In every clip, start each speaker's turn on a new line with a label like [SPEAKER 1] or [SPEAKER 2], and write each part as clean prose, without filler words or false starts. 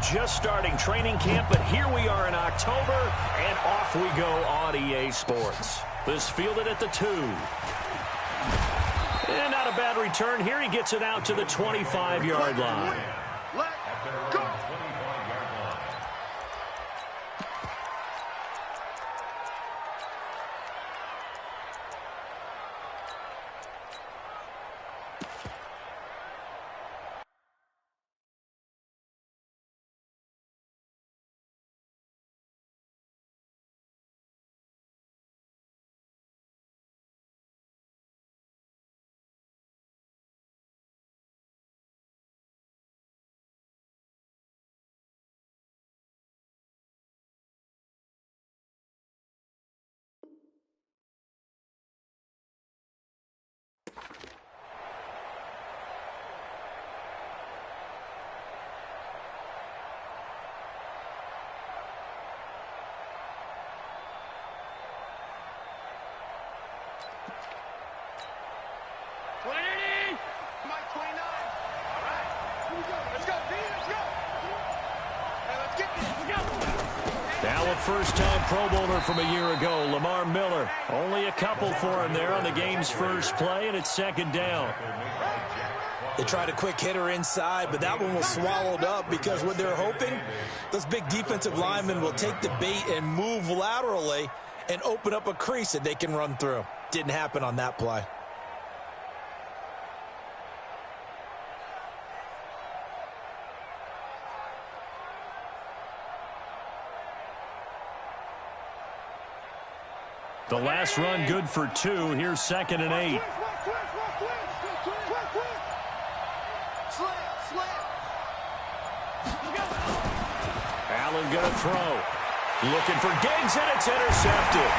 [SPEAKER 1] just starting training camp, but here we are in October, and off we go on EA Sports. This fielded at the 2. And not a bad return here. He gets it out to the 25-yard line.
[SPEAKER 2] Let go.
[SPEAKER 1] Now a first-time Pro Bowler from a year ago, Lamar Miller. Only a couple for him there on the game's first play, and it's second down.
[SPEAKER 3] They tried a quick hitter inside, but that one was swallowed up because what they're hoping, those big defensive linemen will take the bait and move laterally and open up a crease that they can run through. Didn't happen on that play.
[SPEAKER 1] The last run good for 2. Here's 2nd and 8. Allen gonna throw. Looking for Diggs, and it's intercepted.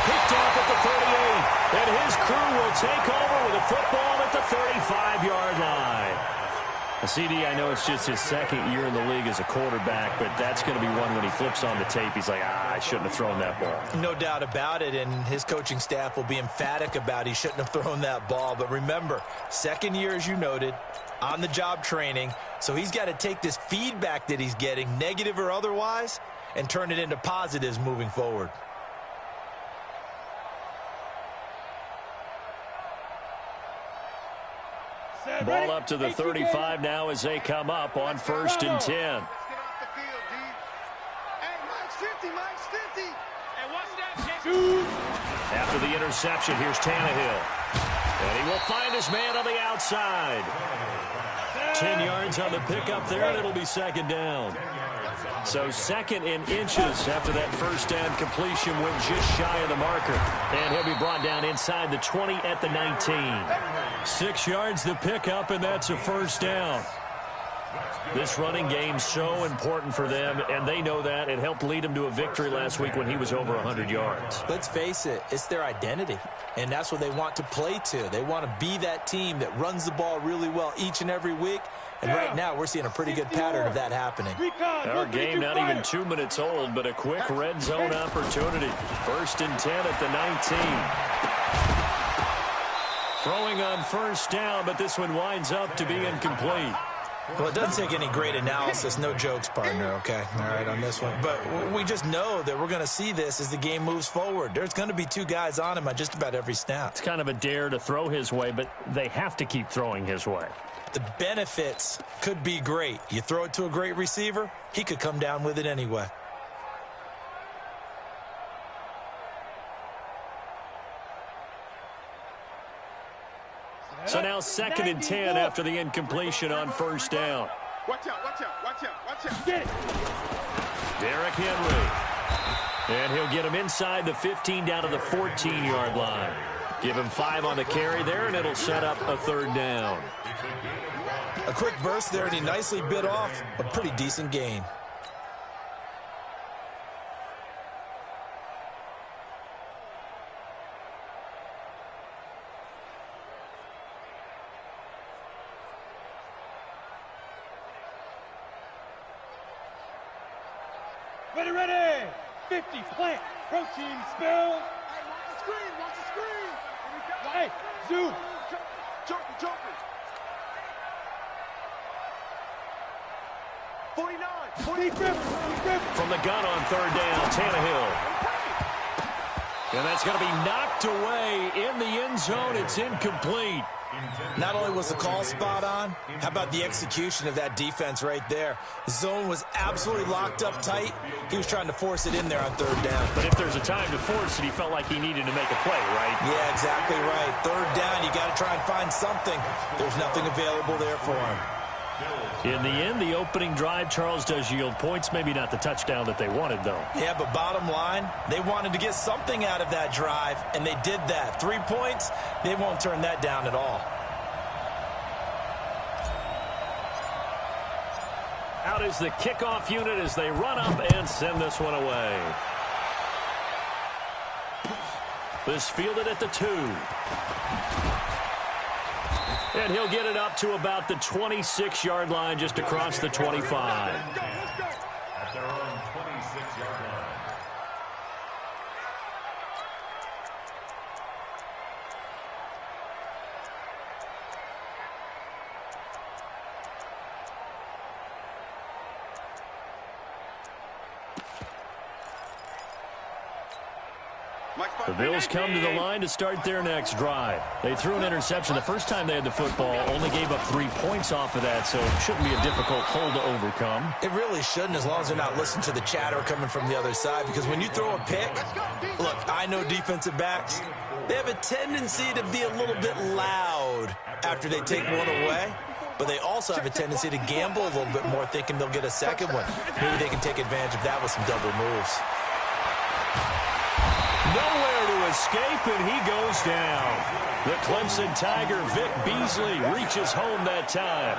[SPEAKER 1] Picked off at the 38. And his crew will take over with a football at the 35-yard line. CD, I know it's just his second year in the league as a quarterback, but that's going to be one when he flips on the tape. He's like, I shouldn't have thrown that ball.
[SPEAKER 3] No doubt about it, and his coaching staff will be emphatic about he shouldn't have thrown that ball. But remember, second year, as you noted, on-the-job training, so he's got to take this feedback that he's getting, negative or otherwise, and turn it into positives moving forward.
[SPEAKER 1] Ball up to the 35 now as they come up on 1st and 10. After the interception, here's Tannehill. And he will find his man on the outside. 10 yards on the pickup there, and it'll be second down. So 2nd and inches after that first down completion went just shy of the marker. And he'll be brought down inside the 20 at the 19. 6 yards the pickup, and that's a first down. This running game's so important for them, and they know that. It helped lead them to a victory last week when he was over 100 yards.
[SPEAKER 3] Let's face it, it's their identity, and that's what they want to play to. They want to be that team that runs the ball really well each and every week, and right now we're seeing a pretty good pattern of that happening.
[SPEAKER 1] Our game not even 2 minutes old, but a quick red zone opportunity. 1st and 10 at the 19. Throwing on first down, but this one winds up to be incomplete.
[SPEAKER 3] Well, it doesn't take any great analysis. No jokes, partner, okay? All right, on this one. But we just know that we're going to see this as the game moves forward. There's going to be 2 guys on him on just about every snap.
[SPEAKER 1] It's kind of a dare to throw his way, but they have to keep throwing his way.
[SPEAKER 3] The benefits could be great. You throw it to a great receiver, he could come down with it anyway.
[SPEAKER 1] So now 2nd and 10 after the incompletion on first down.
[SPEAKER 2] Watch out, watch out, watch out, watch out.
[SPEAKER 1] Get it. Derrick Henry. And he'll get him inside the 15 down to the 14-yard line. Give him 5 on the carry there, and it'll set up a 3rd down.
[SPEAKER 3] A quick burst there, and he nicely bit off a pretty decent gain.
[SPEAKER 4] Ready, ready. 50, plant, protein, spill.
[SPEAKER 2] Hey, watch the screen, watch the screen.
[SPEAKER 4] Hey, zoom.
[SPEAKER 2] Joker, Joker. 49.
[SPEAKER 1] From the gun on third down, Tannehill. And that's going to be knocked away in the end zone. It's incomplete.
[SPEAKER 3] Not only was the call spot on, how about the execution of that defense right there? The zone was absolutely locked up tight. He was trying to force it in there on third down.
[SPEAKER 1] But if there's a time to force it, he felt like he needed to make a play, right?
[SPEAKER 3] Yeah, exactly right. Third down, you got to try and find something. There's nothing available there for him.
[SPEAKER 1] In the end, the opening drive, Charles, does yield points. Maybe not the touchdown that they wanted, though.
[SPEAKER 3] Yeah, but bottom line, they wanted to get something out of that drive, and they did that. 3 points, they won't turn that down at all.
[SPEAKER 1] Out is the kickoff unit as they run up and send this one away. This fielded at the 2. And he'll get it up to about the 26-yard line, just across the 25.
[SPEAKER 2] Let's go.
[SPEAKER 5] At their own 26-yard line.
[SPEAKER 1] The Bills come to the line to start their next drive. They threw an interception the first time they had the football, only gave up 3 points off of that, so it shouldn't be a difficult hole to overcome.
[SPEAKER 3] It really shouldn't, as long as they're not listening to the chatter coming from the other side, because when you throw a pick, look, I know defensive backs, they have a tendency to be a little bit loud after they take one away, but they also have a tendency to gamble a little bit more, thinking they'll get a second one. Maybe they can take advantage of that with some double moves.
[SPEAKER 1] Nowhere to escape, and he goes down. The Clemson Tiger, Vic Beasley, reaches home that time.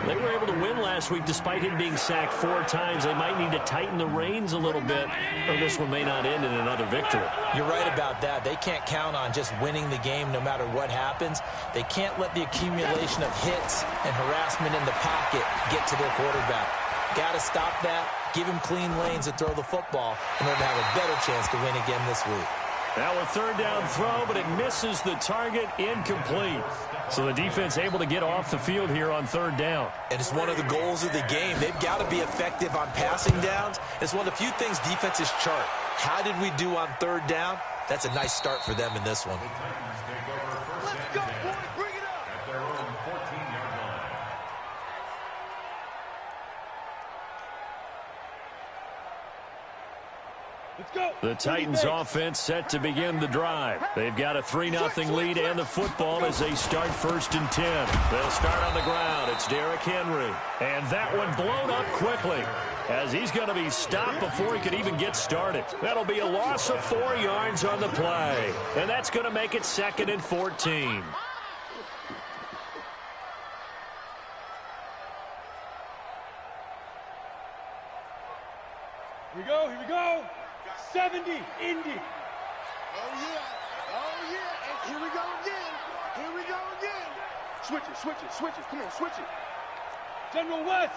[SPEAKER 1] They were able to win last week despite him being sacked 4 times. They might need to tighten the reins a little bit, or this one may not end in another victory.
[SPEAKER 3] You're right about that. They can't count on just winning the game no matter what happens. They can't let the accumulation of hits and harassment in the pocket get to their quarterback. Got to stop that, give him clean lanes to throw the football in order to have a better chance to win again this week.
[SPEAKER 1] Now a third down throw, but it misses the target, incomplete. So the defense able to get off the field here on third down.
[SPEAKER 3] And it's one of the goals of the game. They've got to be effective on passing downs. It's one of the few things defenses chart. How did we do on third down? That's a nice start for them in this one.
[SPEAKER 2] Let's go, boys. Bring it up.
[SPEAKER 5] At their own 14-yard line.
[SPEAKER 4] Let's go.
[SPEAKER 1] The Titans offense set to begin the drive. They've got a 3-0 lead and the football as they start 1st and 10. They'll start on the ground. It's Derrick Henry. And that one blown up quickly as he's going to be stopped before he could even get started. That'll be a loss of 4 yards on the play. And that's going to make it 2nd and 14.
[SPEAKER 4] Here we go. 70, Indy.
[SPEAKER 2] Oh, yeah. And here we go again. Switch it. Come on, switch it.
[SPEAKER 4] General West.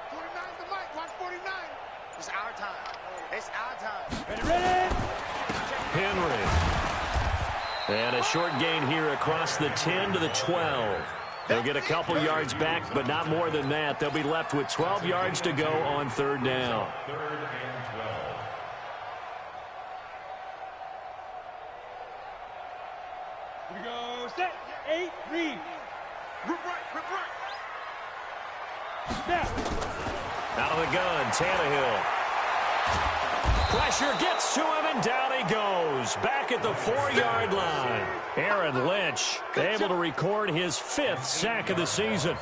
[SPEAKER 2] 49's the mic. Watch 49. It's our time.
[SPEAKER 4] Ready.
[SPEAKER 1] Henry. And a short gain here across the 10 to the 12. They'll get a couple yards back, but not more than that. They'll be left with 12 yards to go on third down.
[SPEAKER 5] 3rd and 12.
[SPEAKER 4] Here we go. Set. 8, read.
[SPEAKER 2] Rip right.
[SPEAKER 4] Now.
[SPEAKER 1] Out of the gun, Tannehill. Pressure gets to him, and down he goes. Back at the 4-yard line. Aaron Lynch able to record his 5th sack of the season.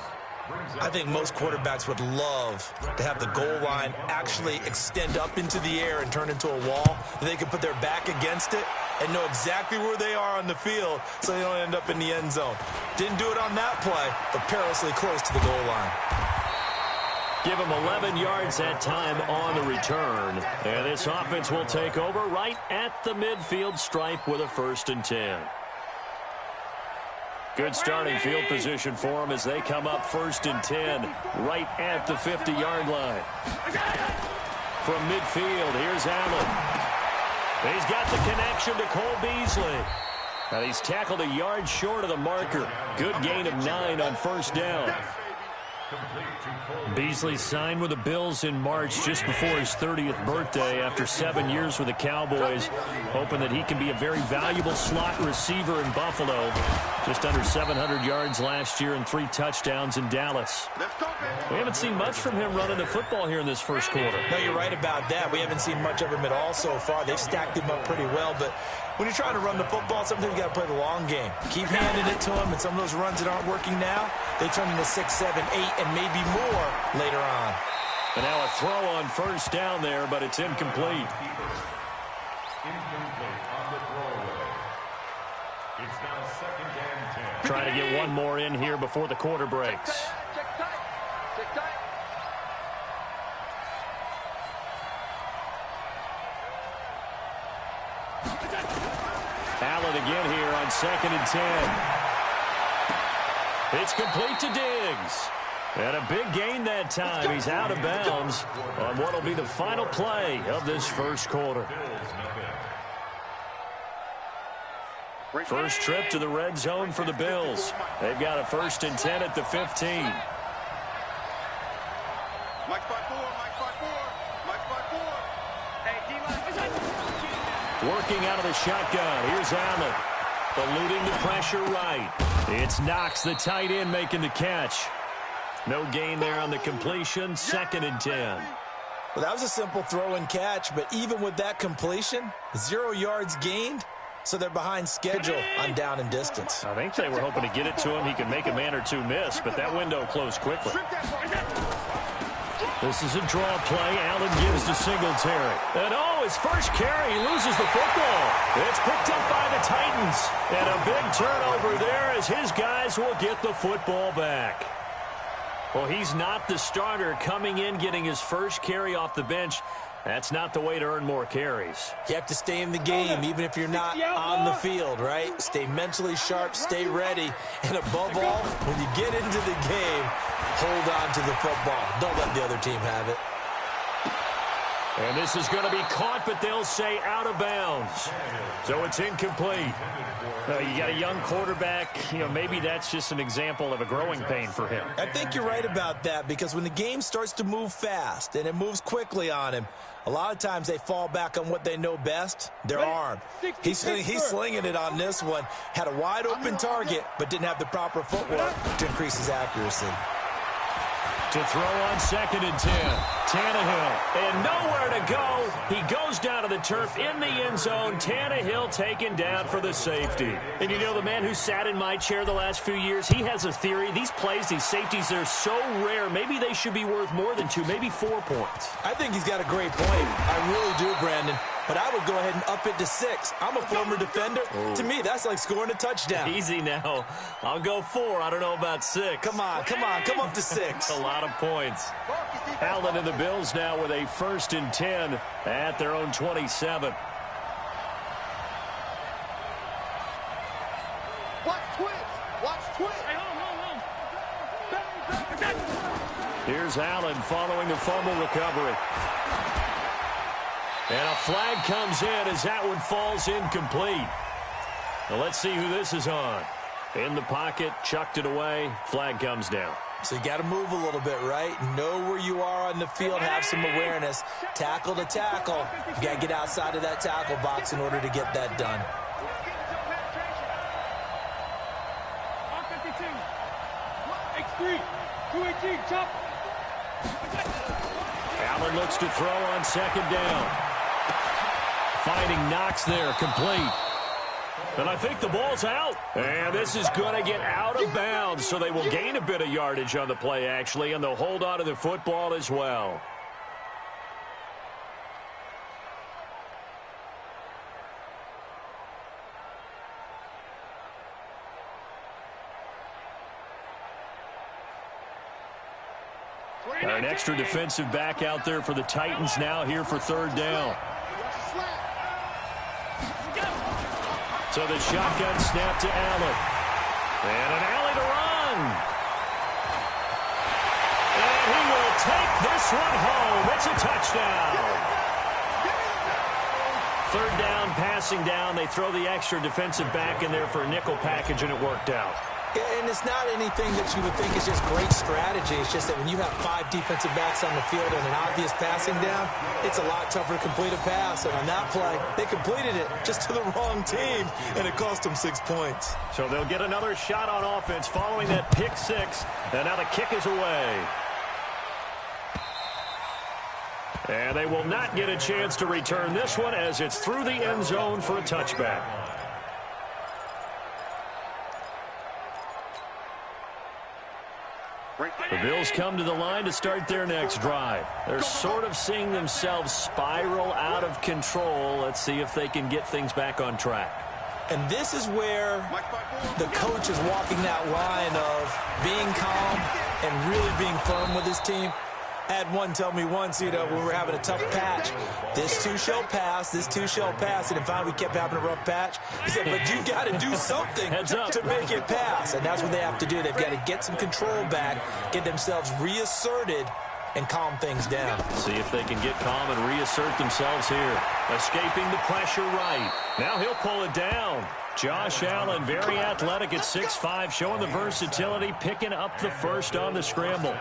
[SPEAKER 3] I think most quarterbacks would love to have the goal line actually extend up into the air and turn into a wall. They can put their back against it and know exactly where they are on the field so they don't end up in the end zone. Didn't do it on that play, but perilously close to the goal line.
[SPEAKER 1] Give him 11 yards that time on the return. And this offense will take over right at the midfield stripe with a 1st and 10. Good starting field position for them as they come up 1st and 10 right at the 50-yard line. From midfield, here's Allen. He's got the connection to Cole Beasley. And he's tackled a yard short of the marker. Good gain of 9 on first down. Beasley signed with the Bills in March just before his 30th birthday after 7 years with the Cowboys, hoping that he can be a very valuable slot receiver in Buffalo. Just under 700 yards last year and 3 touchdowns in Dallas. We haven't seen much from him running the football here in this first quarter.
[SPEAKER 3] No, you're right about that. We haven't seen much of him at all so far. They've stacked him up pretty well, but when you're trying to run the football, sometimes you got to play the long game. Keep handing it to him, and some of those runs that aren't working now, they turn into 6, 7, 8, and maybe more later on.
[SPEAKER 1] And now a throw on first down there, but it's incomplete.
[SPEAKER 5] Incomplete on the throwaway. It's now 2nd and 10.
[SPEAKER 1] Trying to get one more in here before the quarter breaks.
[SPEAKER 2] Check tight. Check tight.
[SPEAKER 1] Allen again here on 2nd and 10. It's complete to Diggs. And a big gain that time. He's out of bounds on what will be the final play of this first quarter. First trip to the red zone for the Bills. They've got a 1st and 10 at the 15.
[SPEAKER 2] Mike 5-4, Mike 5-4, Mike 5-4. Hey, D-line.
[SPEAKER 1] Working out of the shotgun. Here's Allen. Eluding the pressure right. It's Knox, the tight end, making the catch. No gain there on the completion. 2nd and 10.
[SPEAKER 3] Well, that was a simple throw and catch, but even with that completion, 0 yards gained, so they're behind schedule on down and distance.
[SPEAKER 1] I think they were hoping to get it to him. He could make a man or two miss, but that window closed quickly. This is a draw play. Allen gives to Singletary. And his first carry, he loses the football. It's picked up by the Titans. And a big turnover there as his guys will get the football back. Well, he's not the starter coming in, getting his first carry off the bench. That's not the way to earn more carries.
[SPEAKER 3] You have to stay in the game, even if you're not on the field, right? Stay mentally sharp, stay ready, and above all, when you get into the game, hold on to the football. Don't let the other team have it.
[SPEAKER 1] And this is going to be caught, but they'll say out of bounds. So it's incomplete. You got a young quarterback. Maybe that's just an example of a growing pain for him.
[SPEAKER 3] I think you're right about that, because when the game starts to move fast and it moves quickly on him, a lot of times they fall back on what they know best, their arm. He's slinging it on this one. Had a wide open target, but didn't have the proper footwork to increase his accuracy.
[SPEAKER 1] To throw on 2nd and 10. Tannehill, and nowhere to go. He goes down to the turf in the end zone. Tannehill taken down for the safety. And the man who sat in my chair the last few years, he has a theory. These plays, these safeties, they're so rare. Maybe they should be worth more than 2, maybe 4 points.
[SPEAKER 3] I think he's got a great point. I really do, Brandon. But I would go ahead and up it to 6. I'm a former defender. Oh. To me, that's like scoring a touchdown.
[SPEAKER 1] Easy now. I'll go 4. I don't know about 6.
[SPEAKER 3] Come on. Come up to 6.
[SPEAKER 1] A lot of points. Allen and the Bills now with a 1st and 10 at their own 27.
[SPEAKER 2] Watch twist. Watch twist.
[SPEAKER 1] Here's Allen following the fumble recovery. And a flag comes in as that one falls incomplete. Now let's see who this is on. In the pocket, chucked it away, flag comes down.
[SPEAKER 3] So you got to move a little bit, right? Know where you are on the field, have some awareness. Tackle to tackle. You got to get outside of that tackle box in order to get that done.
[SPEAKER 1] Allen looks to throw on 2nd down. Finding Knox there, complete. And I think the ball's out. And this is going to get out of bounds, so they will gain a bit of yardage on the play, actually, and they'll hold on to the football as well. An extra defensive back out there for the Titans now here for 3rd down. So the shotgun snap to Allen. And an alley to run. And he will take this one home. It's a touchdown. third down, passing down. They throw the extra defensive back in there for a nickel package, and it worked out.
[SPEAKER 3] And it's not anything that you would think is just great strategy. It's just that when you have 5 defensive backs on the field and an obvious passing down, it's a lot tougher to complete a pass. And on that play, they completed it just to the wrong team, and it cost them 6 points.
[SPEAKER 1] So they'll get another shot on offense following that pick 6. And now the kick is away. And they will not get a chance to return this one as it's through the end zone for a touchback. The Bills come to the line to start their next drive. They're sort of seeing themselves spiral out of control. Let's see if they can get things back on track.
[SPEAKER 3] And this is where the coach is walking that line of being calm and really being firm with his team. I had one tell me once, when we were having a tough patch, this too shall pass, this too shall pass. And then finally we kept having a rough patch. He said, but you got to do something to make it pass. And that's what they have to do. They've got to get some control back, get themselves reasserted, and calm things down.
[SPEAKER 1] See if they can get calm and reassert themselves here. Escaping the pressure right. Now he'll pull it down. Josh Allen, very athletic at 6'5", showing the versatility, picking up the first on the scramble.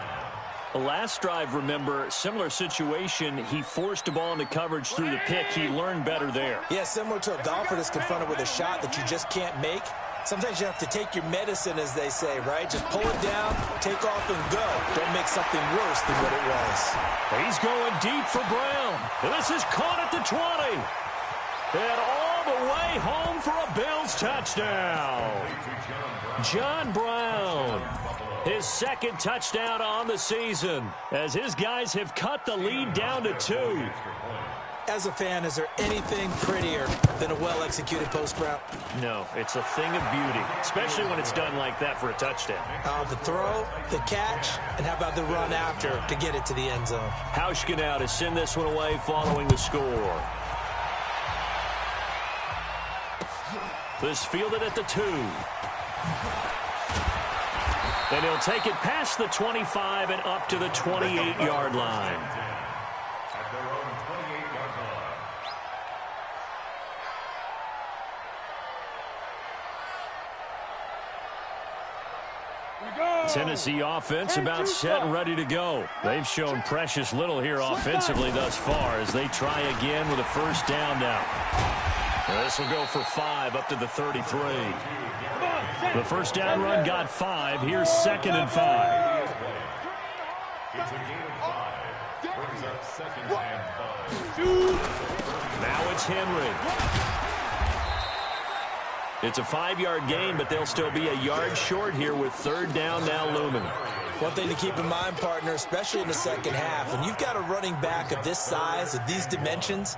[SPEAKER 1] The last drive, remember, similar situation. He forced the ball into coverage through the pick. He learned better there.
[SPEAKER 3] Yeah, similar to a golfer that's confronted with a shot that you just can't make. Sometimes you have to take your medicine, as they say, right? Just pull it down, take off, and go. Don't make something worse than what it was.
[SPEAKER 1] He's going deep for Brown. And this is caught at the 20. And all the way home for a Bills touchdown. John Brown. His second touchdown on the season as his guys have cut the lead down to 2.
[SPEAKER 3] As a fan, is there anything prettier than a well-executed post route?
[SPEAKER 1] No, it's a thing of beauty, especially when it's done like that for a touchdown.
[SPEAKER 3] The throw, the catch, and how about the run after to get it to the end zone?
[SPEAKER 1] Hauschka now to send this one away following the score. This fielded at the 2. And he'll take it past the 25 and up to the 28-yard line.
[SPEAKER 5] At their own 28-yard line.
[SPEAKER 1] Tennessee offense about set and ready to go. They've shown precious little here offensively thus far as they try again with a first down now. This will go for 5 up to the 33. The first down run got 5. Here's 2nd and 5.
[SPEAKER 5] It's a gain of 5. Brings up 2nd and 5.
[SPEAKER 1] Now it's Henry. It's a 5-yard gain, but they'll still be a yard short here with 3rd down now looming.
[SPEAKER 3] One thing to keep in mind, partner, especially in the second half, when you've got a running back of this size, of these dimensions,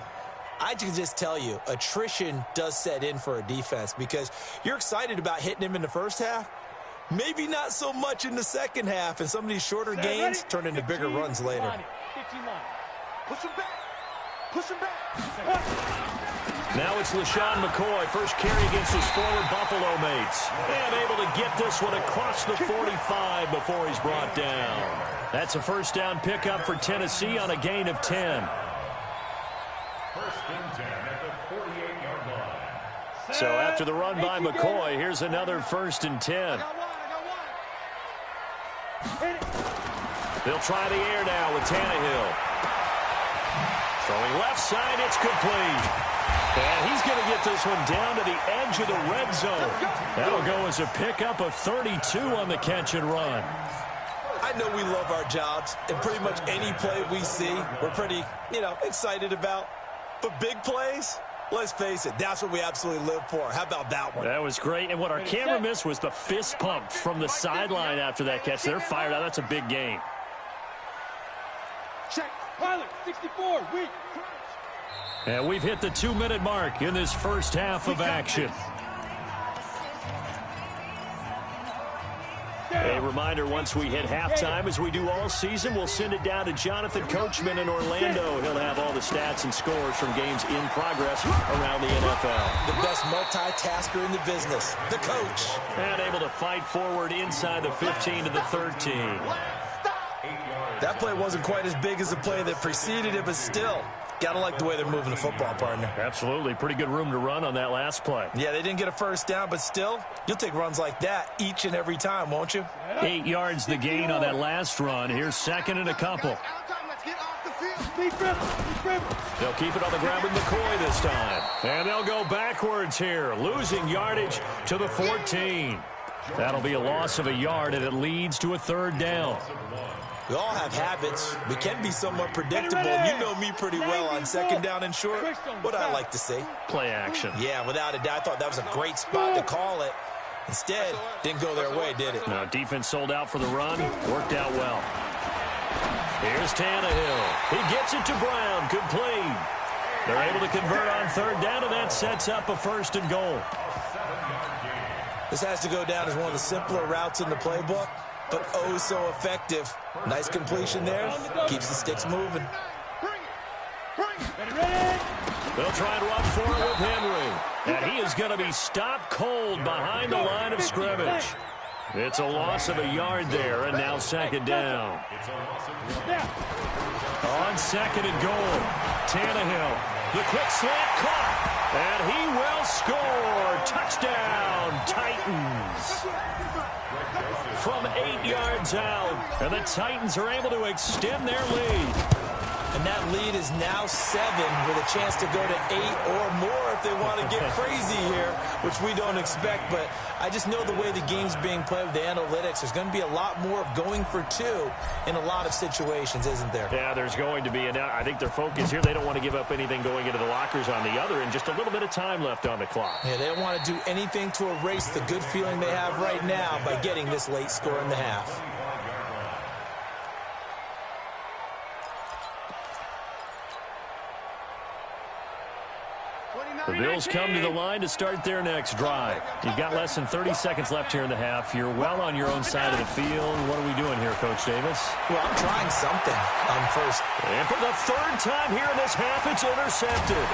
[SPEAKER 3] I can just tell you, attrition does set in for a defense because you're excited about hitting him in the first half. Maybe not so much in the second half, and some of these shorter gains turn into bigger runs later.
[SPEAKER 2] Push him back. Push him back.
[SPEAKER 1] Now it's LaShawn McCoy, first carry against his former Buffalo mates. And able to get this one across the 45 before he's brought down. That's a first down pickup for Tennessee on a gain of 10.
[SPEAKER 5] First and 10 at the 48-yard line.
[SPEAKER 1] So after the run by McCoy, here's another 1st and 10. They'll try the air now with Tannehill. Throwing left side, it's complete. And he's going to get this one down to the edge of the red zone. That'll go as a pickup of 32 on the catch and run.
[SPEAKER 3] I know we love our jobs, and pretty much any play we see, we're pretty, excited about. But big plays, let's face it, that's what we absolutely live for. How about that one?
[SPEAKER 1] That was great. And what our camera missed was the fist pump from the sideline after that catch. They're fired out. That's a big gain.
[SPEAKER 2] Check.
[SPEAKER 4] Pilot, 64, weak.
[SPEAKER 1] And we've hit the 2-minute mark in this first half of action. A reminder, once we hit halftime, as we do all season, we'll send it down to Jonathan Coachman in Orlando. He'll have all the stats and scores from games in progress around the NFL.
[SPEAKER 3] The best multitasker in the business, the coach.
[SPEAKER 1] And able to fight forward inside the 15 to the 13.
[SPEAKER 3] That play wasn't quite as big as the play that preceded it, but still, Gotta like the way they're moving the football, partner.
[SPEAKER 1] Absolutely. Pretty good room to run on that last play.
[SPEAKER 3] Yeah, they didn't get a first down, but still, you'll take runs like that each and every time, won't you?
[SPEAKER 1] 8 yards the gain on that last run. Here's second and a couple. They'll keep it on the ground with McCoy this time. And they'll go backwards here, losing yardage to the 14. That'll be a loss of a yard, and it leads to a third down.
[SPEAKER 3] We all have habits. We can be somewhat predictable, and you know me pretty well on second down and short. What I like to say.
[SPEAKER 1] Play action.
[SPEAKER 3] Yeah, without a doubt. I thought that was a great spot to call it. Instead, didn't go their way, did it?
[SPEAKER 1] No, defense sold out for the run. Worked out well. Here's Tannehill. He gets it to Brown. Complete. They're able to convert on third down, and that sets up a first and goal.
[SPEAKER 3] This has to go down as one of the simpler routes in the playbook, but oh so effective. Nice completion there. Keeps the sticks moving.
[SPEAKER 1] They'll try and run for it with Henry. And he is going to be stopped cold behind the line of scrimmage. It's a loss of a yard there, and now second down. On second and goal, Tannehill. The quick slant caught, and he will score. Touchdown, Titans. From 8 yards out, and the Titans are able to extend their lead.
[SPEAKER 3] And that lead is now 7 with a chance to go to 8 or more if they want to get crazy here, which we don't expect. But I just know the way the game's being played with the analytics, there's going to be a lot more of going for 2 in a lot of situations, isn't there?
[SPEAKER 1] Yeah, there's going to be. And I think their focus here, they don't want to give up anything going into the lockers on the other, and just a little bit of time left on the clock.
[SPEAKER 3] Yeah, they don't want to do anything to erase the good feeling they have right now by getting this late score in the half.
[SPEAKER 1] The Bills come to the line to start their next drive. You've got less than 30 seconds left here in the half. You're well on your own side of the field. What are we doing here, Coach Davis?
[SPEAKER 3] Well, I'm trying something on first.
[SPEAKER 1] And for the third time here in this half, it's intercepted.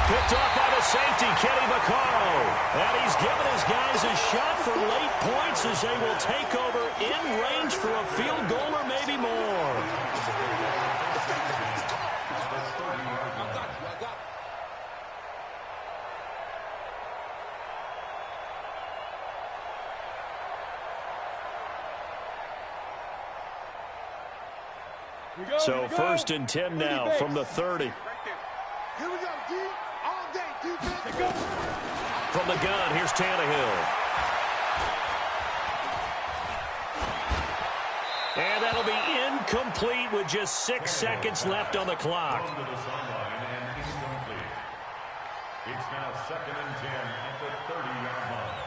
[SPEAKER 1] Picked off by the safety, Kenny Vaccaro. And he's given his guys a shot for late points as they will take over in range for a field goal or maybe more. So first and 10 now from the 30.
[SPEAKER 2] Here we go, D. All day, defense.
[SPEAKER 1] From the gun, here's Tannehill. And that'll be incomplete with just 6 seconds left on the clock.
[SPEAKER 5] It's now second and 10 at the 30-yard line.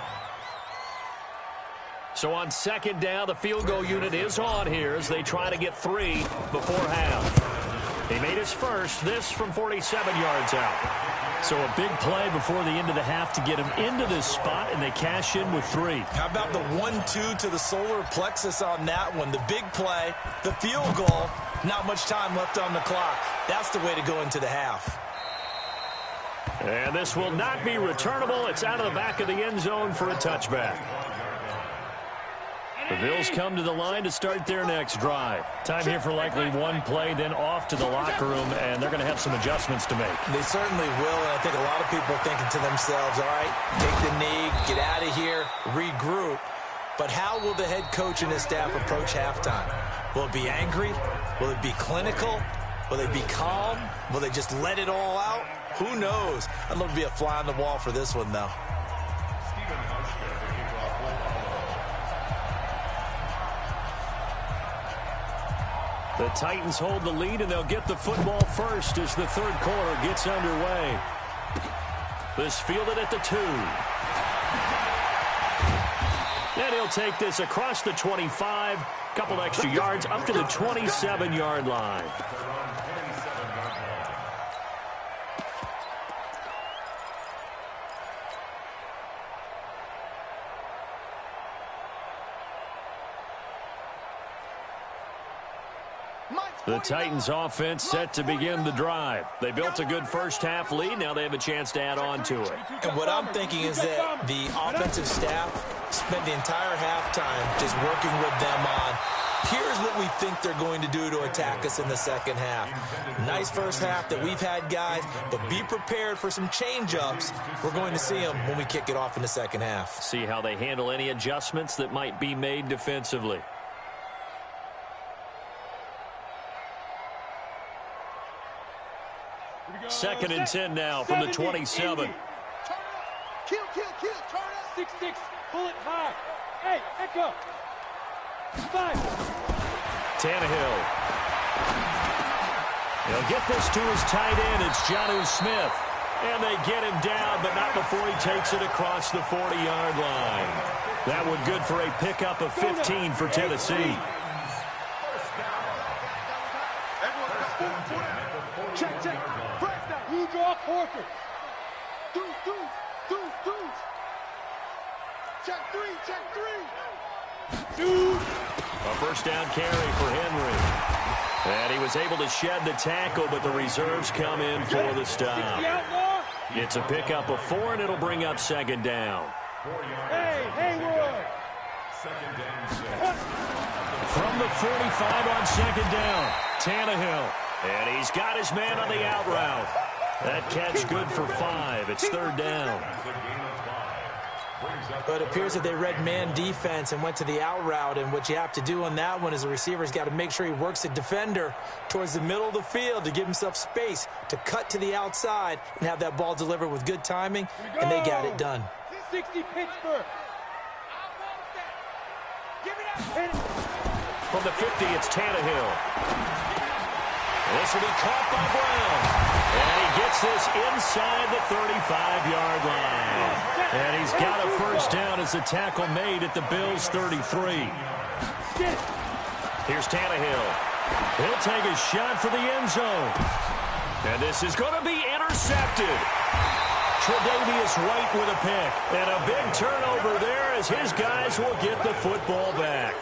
[SPEAKER 1] So on second down, the field goal unit is on here as they try to get 3 before half. He made his first, this from 47 yards out. So a big play before the end of the half to get him into this spot, and they cash in with 3.
[SPEAKER 3] How about the 1-2 to the solar plexus on that one? The big play, the field goal, not much time left on the clock. That's the way to go into the half.
[SPEAKER 1] And this will not be returnable. It's out of the back of the end zone for a touchback. The Bills come to the line to start their next drive. Time here for likely one play, then off to the locker room, and they're going to have some adjustments to make.
[SPEAKER 3] They certainly will, and I think a lot of people are thinking to themselves, all right, take the knee, get out of here, regroup. But how will the head coach and his staff approach halftime? Will it be angry? Will it be clinical? Will they be calm? Will they just let it all out? Who knows? I'd love to be a fly on the wall for this one, though.
[SPEAKER 1] The Titans hold the lead, and they'll get the football first as the third quarter gets underway. This fielded at the 2. And he'll take this across the 25, couple extra yards up to the 27-yard line. The Titans offense set to begin the drive. They built a good first half lead. Now they have a chance to add on to it.
[SPEAKER 3] And what I'm thinking is that the offensive staff spent the entire halftime just working with them on here's what we think they're going to do to attack us in the second half. Nice first half that we've had, guys, but be prepared for some change-ups. We're going to see them when we kick it off in the second half.
[SPEAKER 1] See how they handle any adjustments that might be made defensively. Second and 10 now from the 27.
[SPEAKER 2] Kill, turn up.
[SPEAKER 4] 6-6, pull it high. Hey, echo. 5.
[SPEAKER 1] Tannehill. He'll get this to his tight end. It's Jonnu Smith. And they get him down, but not before he takes it across the 40-yard line. That one good for a pickup of 15 for Tennessee.
[SPEAKER 2] Check. Press down.
[SPEAKER 4] You draw quarter.
[SPEAKER 2] Deuce. Check three.
[SPEAKER 1] A first down carry for Henry. And he was able to shed the tackle, but the reserves come in for the stop. It's a pickup of 4, and it'll bring up second down.
[SPEAKER 4] Hey, Hayward.
[SPEAKER 1] From the 45 on second down, Tannehill. And he's got his man on the out route. That catch good for 5. It's third down.
[SPEAKER 3] But it appears that they read man defense and went to the out route, and what you have to do on that one is the receiver's got to make sure he works the defender towards the middle of the field to give himself space to cut to the outside and have that ball delivered with good timing, and they got it done.
[SPEAKER 4] 60 Pittsburgh.
[SPEAKER 1] From the 50, it's Tannehill. This will be caught by Brown. And he gets this inside the 35-yard line. And he's got a first down as the tackle made at the Bills' 33. Here's Tannehill. He'll take a shot for the end zone. And this is going to be intercepted. Tre'Davious White with a pick. And a big turnover there as his guys will get the football back.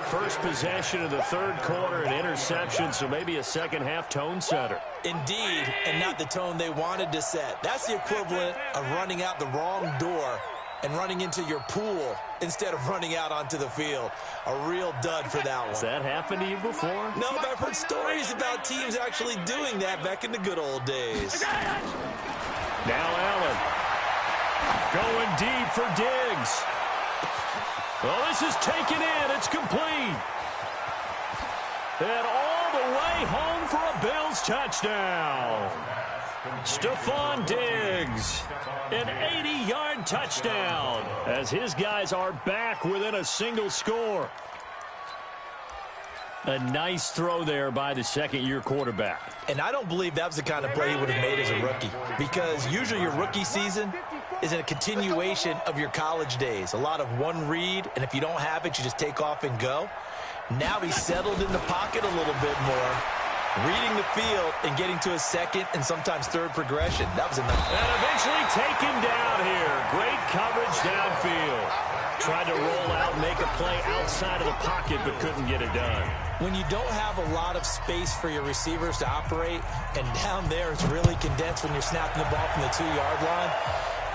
[SPEAKER 1] First possession of the third quarter, an interception, so maybe a second-half tone setter.
[SPEAKER 3] Indeed, and not the tone they wanted to set. That's the equivalent of running out the wrong door and running into your pool instead of running out onto the field. A real dud for that one.
[SPEAKER 1] Has that happened to you before?
[SPEAKER 3] No, but I've heard stories about teams actually doing that back in the good old days.
[SPEAKER 1] Now Allen going deep for Diggs. Well, this is taken in. It's complete. And all the way home for a Bills touchdown. Stephon Diggs, an 80-yard touchdown as his guys are back within a single score. A nice throw there by the second-year quarterback.
[SPEAKER 3] And I don't believe that was the kind of play he would have made as a rookie, because usually your rookie season is a continuation of your college days. A lot of one read, and if you don't have it, you just take off and go. Now he's settled in the pocket a little bit more, reading the field and getting to a second and sometimes third progression. That was enough.
[SPEAKER 1] And eventually taken down here. Great coverage downfield. Tried to roll out, make a play outside of the pocket, but couldn't get it done.
[SPEAKER 3] When you don't have a lot of space for your receivers to operate, and down there it's really condensed when you're snapping the ball from the 2-yard line,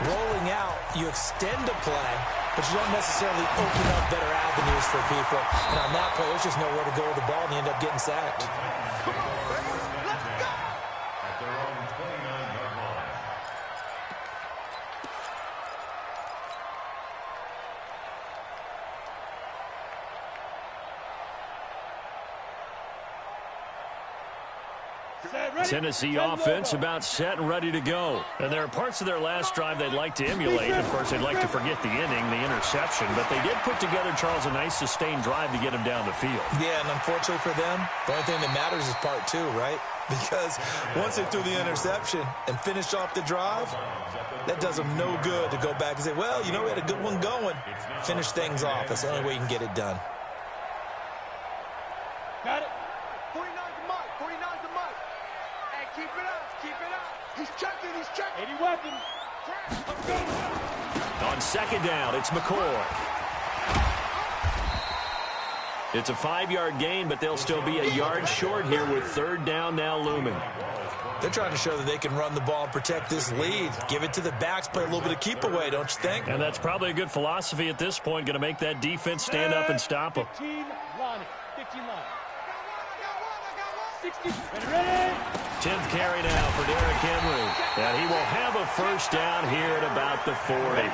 [SPEAKER 3] rolling out, you extend a play, but you don't necessarily open up better avenues for people. And on that play, there's just nowhere to go with the ball, and you end up getting sacked.
[SPEAKER 1] Tennessee offense about set and ready to go. And there are parts of their last drive they'd like to emulate. Of course, they'd like to forget the inning, the interception. But they did put together, Charles, a nice sustained drive to get him down the field.
[SPEAKER 3] Yeah, and unfortunately for them, the only thing that matters is part 2, right? Because once they threw the interception and finished off the drive, that does them no good to go back and say, well, you know, we had a good one going. Finish things off. That's the only way you can get it done.
[SPEAKER 4] Got it.
[SPEAKER 2] 49's the mark. 49's the mark. Hey, keep it up. Keep it up. He's checking.
[SPEAKER 4] 80 weapons.
[SPEAKER 1] On second down, it's McCoy. It's a 5-yard gain, but they'll still be a yard short here with third down now looming.
[SPEAKER 3] They're trying to show that they can run the ball and protect this lead. Give it to the backs, play a little bit of keep away, don't you think?
[SPEAKER 1] And that's probably a good philosophy at this point, going to make that defense stand up and stop them.
[SPEAKER 4] 15 line. 15 line. 60. Ready.
[SPEAKER 1] 10th carry now for Derrick Henry. And he will have a first down here at about the 40.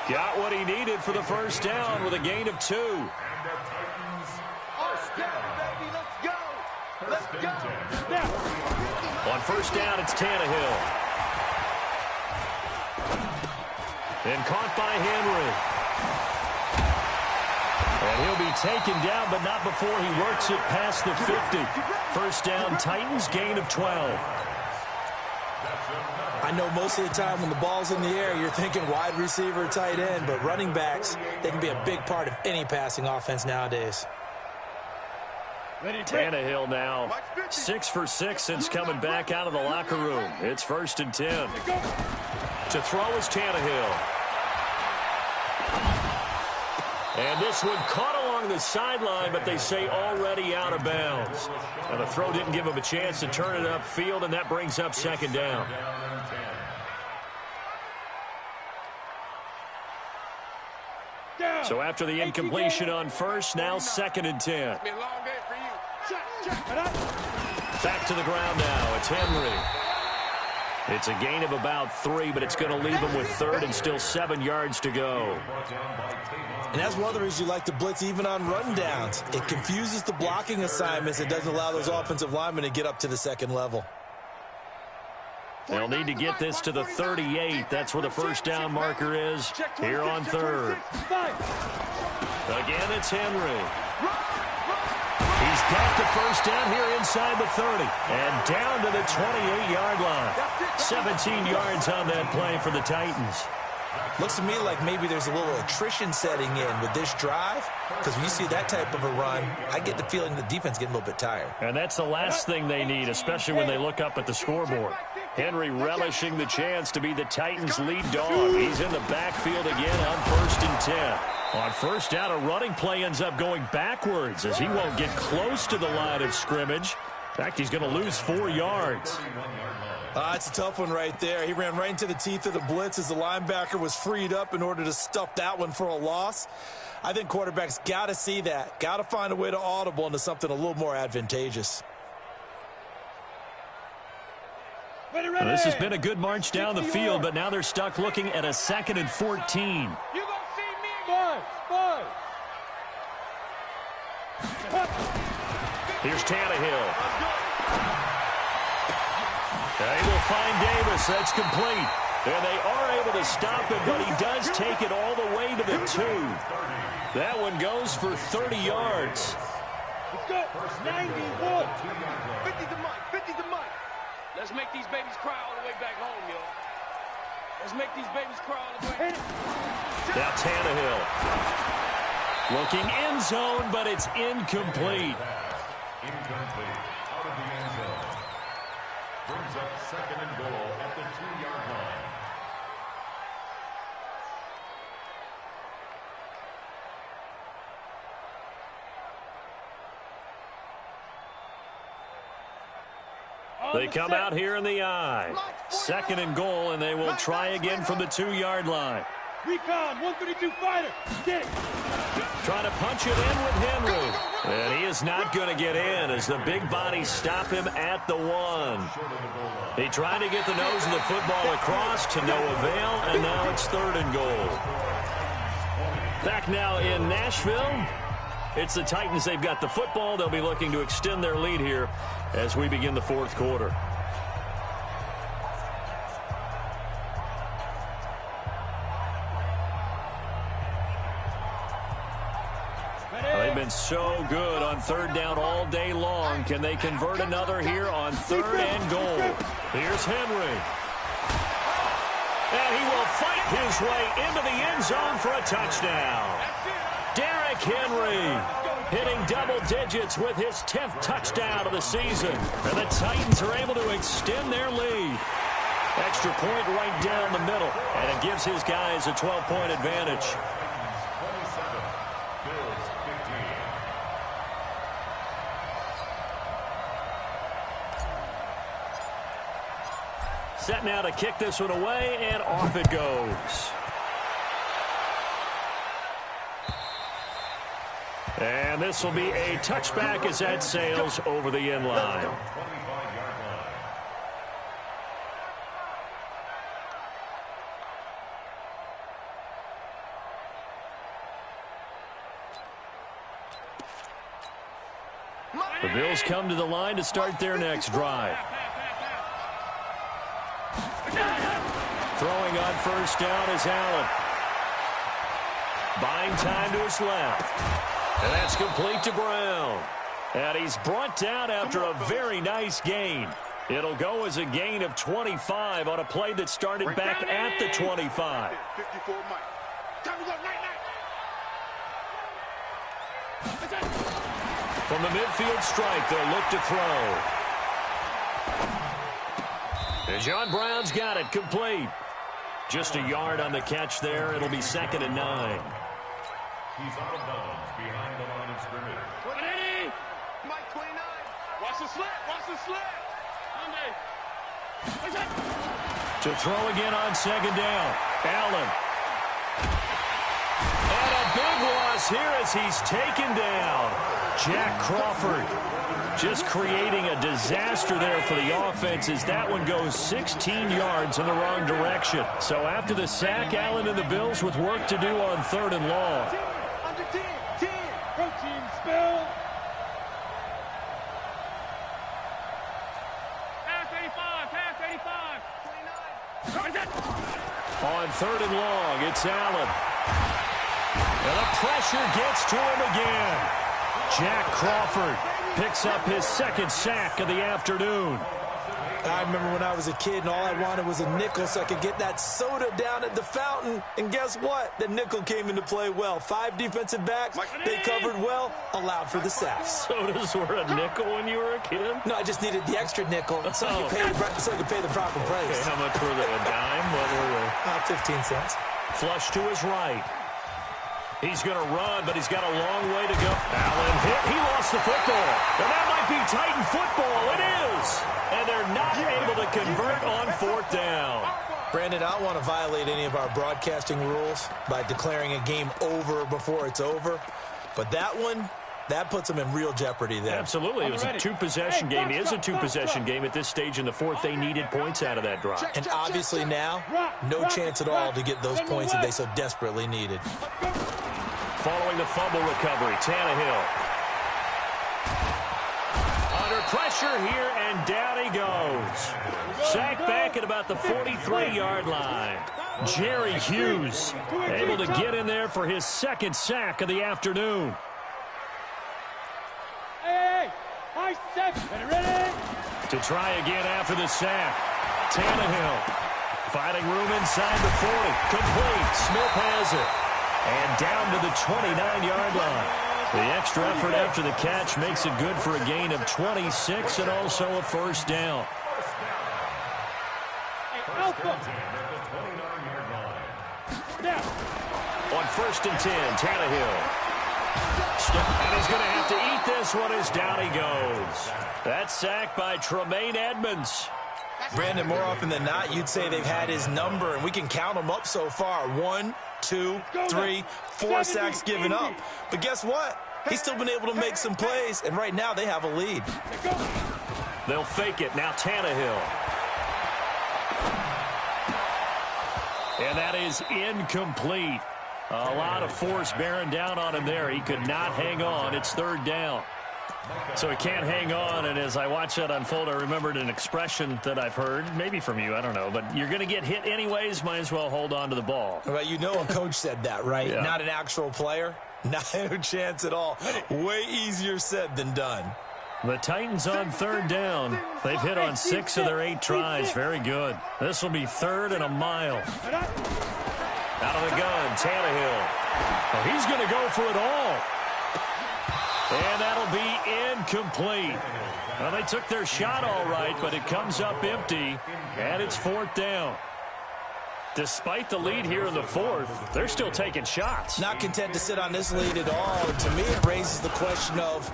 [SPEAKER 1] Got what he needed for the first down with a gain of 2.
[SPEAKER 2] Let's go.
[SPEAKER 1] On first down, it's Tannehill. And caught by Henry. And he'll be taken down, but not before he works it past the 50. First down, Titans, gain of 12.
[SPEAKER 3] I know most of the time when the ball's in the air, you're thinking wide receiver, tight end, but running backs, they can be a big part of any passing offense nowadays.
[SPEAKER 1] Tannehill now 6 for 6 since coming back out of the locker room. It's first and 10. To throw is Tannehill. And this one caught along the sideline, but they say already out of bounds. And the throw didn't give him a chance to turn it upfield, and that brings up second down. So after the incompletion on first, now second and 10. Back to the ground now. It's Henry. It's a gain of about 3, but it's going to leave him with third and still 7 yards to go.
[SPEAKER 3] And that's one of the reasons you like to blitz even on rundowns. It confuses the blocking assignments. It doesn't allow those offensive linemen to get up to the second level.
[SPEAKER 1] They'll need to get this to the 38. That's where the first down marker is here on third. Again, it's Henry. He's got the first down here inside the 30 and down to the 28-yard line. 17 yards on that play for the Titans.
[SPEAKER 3] Looks to me like maybe there's a little attrition setting in with this drive, because when you see that type of a run, I get the feeling the defense getting a little bit tired.
[SPEAKER 1] And that's the last thing they need, especially when they look up at the scoreboard. Henry relishing the chance to be the Titans' lead dog. He's in the backfield again on first and 10. On first down, a running play ends up going backwards as he won't get close to the line of scrimmage. In fact, he's going to lose 4 yards.
[SPEAKER 3] It's a tough one right there. He ran right into the teeth of the blitz as the linebacker was freed up in order to stuff that one for a loss. I think quarterbacks got to see that. Got to find a way to audible into something a little more advantageous.
[SPEAKER 1] Well, this has been a good march down the field, but now they're stuck looking at a 2nd and 14.
[SPEAKER 4] You gonna see me? 5.
[SPEAKER 1] Here's Tannehill. He will find Davis. That's complete. And they are able to stop him, but he does take it all the way to the 2. That one goes for 30 yards.
[SPEAKER 4] Let's go. 91.
[SPEAKER 2] 50 to Mike. 50 to Mike.
[SPEAKER 6] Let's make these babies cry all the way back home, yo. Let's make these babies cry all the way.
[SPEAKER 1] Now Tannehill. Looking end zone, but it's incomplete.
[SPEAKER 5] Incomplete. Out of the end zone. Brings up 2nd and goal at the 2-yard line.
[SPEAKER 1] They come out here in the I. 2nd and goal, and they will try again from the 2-yard line.
[SPEAKER 4] Recon, 132 fighter. Get it.
[SPEAKER 1] Trying to punch it in with Henry. And he is not going to get in as the big bodies stop him at the 1. He tried to get the nose of the football across to no avail, and now it's 3rd and goal. Back now in Nashville. It's the Titans. They've got the football. They'll be looking to extend their lead here as we begin the 4th quarter. They've been so good on 3rd down all day long. Can they convert another here on 3rd and goal? Here's Henry. And he will fight his way into the end zone for a touchdown. Derrick Henry hitting double digits with his 10th touchdown of the season. And the Titans are able to extend their lead. Extra point right down the middle. And it gives his guys a 12-point advantage. Set now to kick this one away, and off it goes. And this will be a touchback as that sails over the end line. The Bills come to the line to start their next drive. Throwing on first down is Allen. Buying time to his left. And that's complete to Brown. And he's brought down after a very nice gain. It'll go as a gain of 25 on a play that started back at the 25.
[SPEAKER 2] 54 Mike. Time to go, night.
[SPEAKER 1] From the midfield strike, they'll look to throw. And John Brown's got it complete. Just a yard on the catch there. It'll be 2nd and 9.
[SPEAKER 5] He's out of bounds behind the line of scrimmage.
[SPEAKER 6] 180.
[SPEAKER 2] Mike 29.
[SPEAKER 6] Watch the slant. Watch the slant. Monday.
[SPEAKER 1] To throw again on 2nd down. Allen. And a big loss here as he's taken down. Jack Crawford just creating a disaster there for the offense as that one goes 16 yards in the wrong direction. So after the sack, Allen and the Bills with work to do on 3rd and long.
[SPEAKER 2] Under 10.
[SPEAKER 4] Protein spill.
[SPEAKER 6] Pass 85. Pass 85. 29.
[SPEAKER 1] On 3rd and long, it's Allen. And the pressure gets to him again. Jack Crawford picks up his 2nd sack of the afternoon.
[SPEAKER 3] I remember when I was a kid and all I wanted was a nickel so I could get that soda down at the fountain. And guess what? The nickel came into play well. 5 defensive backs, they covered well, allowed for the sacks.
[SPEAKER 1] Sodas were a nickel when you were a kid?
[SPEAKER 3] No, I just needed the extra nickel so I could pay the proper price.
[SPEAKER 1] Okay, how much were they? A dime? What were they?
[SPEAKER 3] 15 cents.
[SPEAKER 1] Flush to his right. He's going to run, but he's got a long way to go. Allen hit. He lost the football. And that might be Titan football. It is. And they're not able to convert on 4th down.
[SPEAKER 3] Brandon, I don't want to violate any of our broadcasting rules by declaring a game over before it's over. But that one, that puts them in real jeopardy there.
[SPEAKER 1] Absolutely. It was a 2-possession game. It is a 2-possession game at this stage in the 4th. They needed points out of that drive.
[SPEAKER 3] And obviously now, no chance at all to get those points that they so desperately needed.
[SPEAKER 1] Following the fumble recovery, Tannehill. Under pressure here, and down he goes. Sacked back at about the 43-yard line. Jerry Hughes able to get in there for his 2nd sack of the afternoon.
[SPEAKER 4] Hey, high step. Ready?
[SPEAKER 1] To try again after the sack. Tannehill finding room inside the 40. Complete. Smith has it. And down to the 29-yard line. The extra effort after the catch makes it good for a gain of 26 and also a 1st down. On 1st and 10, Tannehill. And he's going to have to eat this one as down he goes. That's sacked by Tremaine Edmonds.
[SPEAKER 3] Brandon, more often than not, you'd say they've had his number, and we can count them up so far. 1, 2, 3, 4 sacks given up. But guess what? He's still been able to make some plays, and right now they have a lead.
[SPEAKER 1] They'll fake it. Now Tannehill. And that is incomplete. A lot of force bearing down on him there. He could not hang on. It's 3rd down. So he can't hang on, and as I watch that unfold, I remembered an expression that I've heard, maybe from you, I don't know, but you're going to get hit anyways, might as well hold on to the ball.
[SPEAKER 3] Well, you know a coach said that, right?
[SPEAKER 1] Yeah. Not
[SPEAKER 3] an actual player. No chance at all. Way easier said than done.
[SPEAKER 1] The Titans on 3rd down. They've hit on 6 of their 8 tries. Very good. This will be 3rd and a mile. Out of the gun, Tannehill. Oh, he's going to go for it all. And that'll be incomplete. Well, they took their shot all right, but it comes up empty, and it's 4th down. Despite the lead here in the 4th, they're still taking shots.
[SPEAKER 3] Not content to sit on this lead at all. And to me, it raises the question of,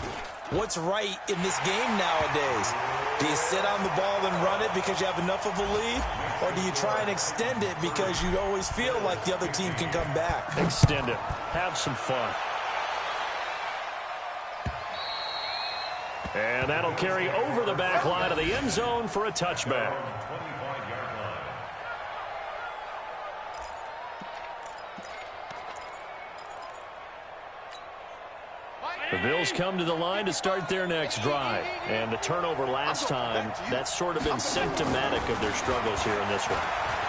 [SPEAKER 3] What's right in this game nowadays? Do you sit on the ball and run it because you have enough of a lead? Or do you try and extend it because you always feel like the other team can come back?
[SPEAKER 1] Extend it. Have some fun. And that'll carry over the back line of the end zone for a touchback. The Bills come to the line to start their next drive. And the turnover last time, that's sort of been symptomatic of their struggles here in this one.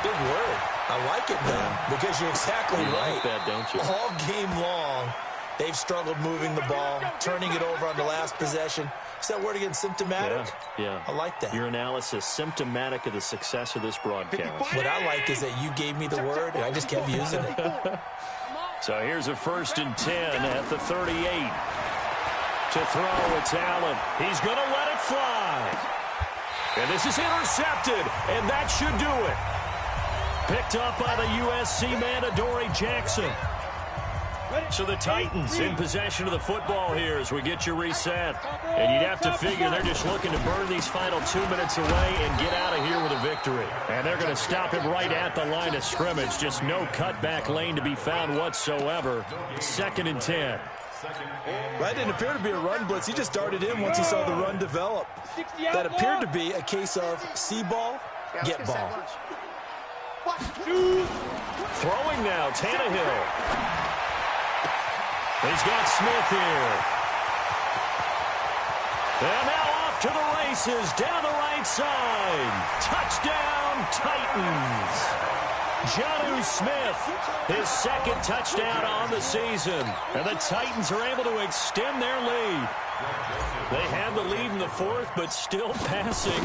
[SPEAKER 3] Big word. I like it, though, because you're exactly right.
[SPEAKER 1] Like that, don't you?
[SPEAKER 3] All game long, they've struggled moving the ball, turning it over on the last possession. Is that word again, symptomatic?
[SPEAKER 1] Yeah.
[SPEAKER 3] I like that.
[SPEAKER 1] Your analysis, symptomatic of the success of this broadcast.
[SPEAKER 3] What I like is that you gave me the word, and I just kept using it.
[SPEAKER 1] So here's a 1st and 10 at the 38. To throw, it's Allen. He's going to let it fly. And this is intercepted, and that should do it. Picked up by the USC man, Adoree Jackson. So the Titans in possession of the football here as we get you reset. And you'd have to figure they're just looking to burn these final 2 minutes away and get out of here with a victory. And they're going to stop him right at the line of scrimmage. Just no cutback lane to be found whatsoever. 2nd and 10.
[SPEAKER 3] That didn't appear to be a run blitz. He just darted in once he saw the run develop. That appeared to be a case of see ball, get ball.
[SPEAKER 1] Throwing now, Tannehill. He's got Smith here. And now off to the races, down the right side. Touchdown, Titans. Jonnu Smith, his 2nd touchdown on the season. And the Titans are able to extend their lead. They had the lead in the 4th, but still passing.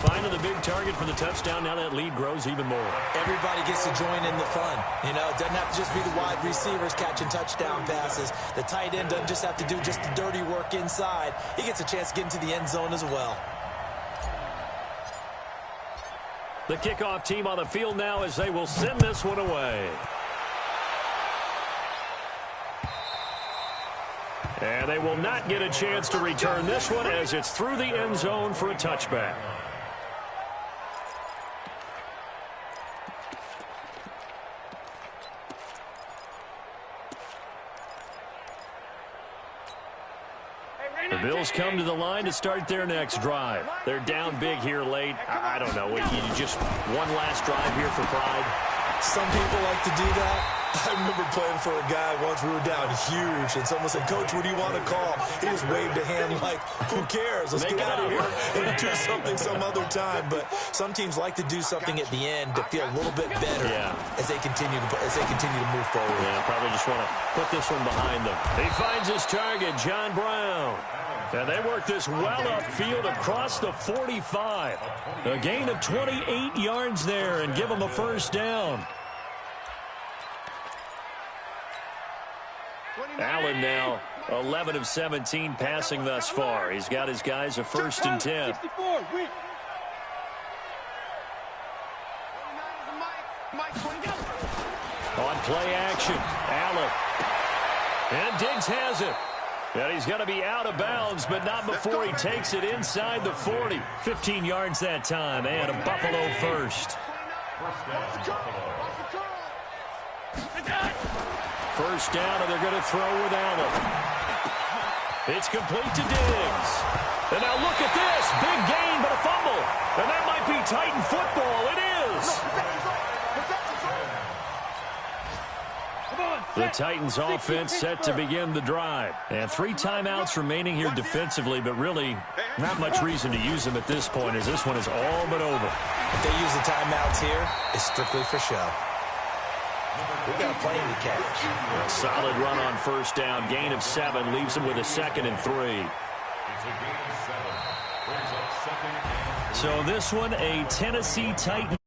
[SPEAKER 1] Finding the big target for the touchdown. Now that lead grows even more.
[SPEAKER 3] Everybody gets to join in the fun. You know, it doesn't have to just be the wide receivers catching touchdown passes. The tight end doesn't just have to do just the dirty work inside. He gets a chance to get into the end zone as well.
[SPEAKER 1] The kickoff team on the field now as they will send this one away. And they will not get a chance to return this one as it's through the end zone for a touchback. The Bills come to the line to start their next drive. They're down big here late. I don't know. You just one last drive here for pride.
[SPEAKER 3] Some people like to do that. I remember playing for a guy once. We were down huge, and someone said, "Coach, what do you want to call?" He just waved a hand like, "Who cares? Let's get out of here and do something some other time." But some teams like to do something at the end to feel a little bit better as they continue to move forward.
[SPEAKER 1] Yeah, probably just want to put this one behind them. He finds his target, John Brown. And they work this well upfield across the 45. A gain of 28 yards there and give them a 1st down. Allen now 11 of 17 passing thus far. He's got his guys a 1st and 10. On play action, Allen. And Diggs has it. And he's going to be out of bounds, but not before he takes it inside the 40. 15 yards that time, and a Buffalo 1st. 1st down, and they're going to throw with Allen. It's complete to Diggs. And now look at this. Big gain, but a fumble. And that might be Titan football. It is. The Titans offense set to begin the drive. And 3 timeouts remaining here defensively, but really not much reason to use them at this point as this one is all but over.
[SPEAKER 3] If they use the timeouts here, it's strictly for show. We've got a plane to catch.
[SPEAKER 1] A solid run on 1st down. Gain of 7 leaves them with a 2nd and 3. So this one, a Tennessee Titan.